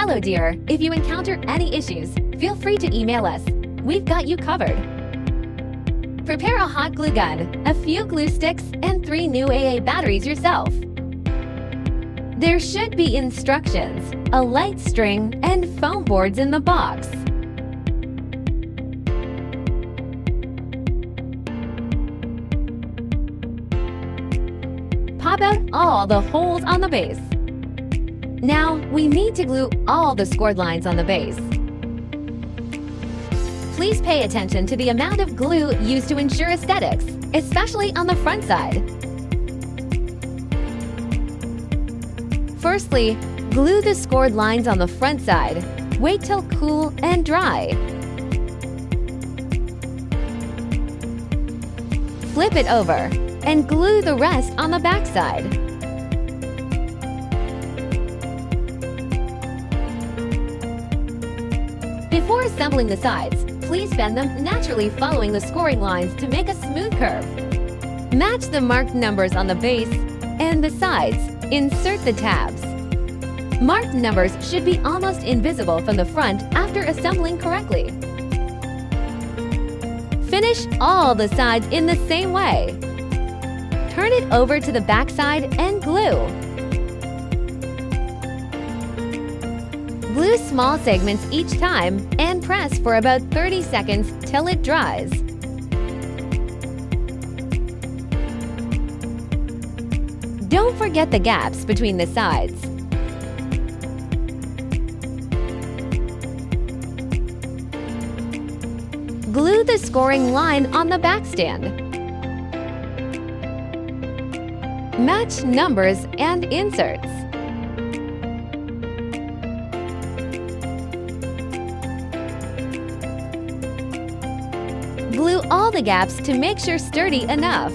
Hello dear, if you encounter any issues, feel free to email us. We've got you covered. Prepare a hot glue gun, a few glue sticks, and 3 new AA batteries yourself. There should be instructions, a light string, and foam boards in the box. Pop out all the holes on the base. Now, we need to glue all the scored lines on the base. Please pay attention to the amount of glue used to ensure aesthetics, especially on the front side. Firstly, glue the scored lines on the front side. Wait till cool and dry. Flip it over and glue the rest on the back side. Before assembling the sides, please bend them naturally following the scoring lines to make a smooth curve. Match the marked numbers on the base and the sides. Insert the tabs. Marked numbers should be almost invisible from the front after assembling correctly. Finish all the sides in the same way. Turn it over to the back side and glue. Glue small segments each time and press for about 30 seconds till it dries. Don't forget the gaps between the sides. Glue the scoring line on the back stand. Match numbers and inserts. Glue all the gaps to make sure sturdy enough.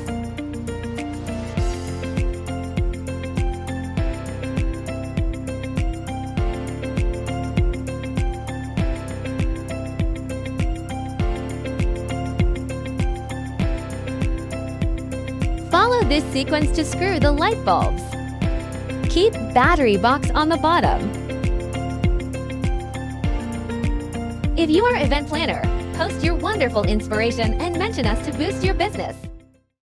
Follow this sequence to screw the light bulbs. Keep battery box on the bottom. If you are an event planner, post your wonderful inspiration and mention us to boost your business.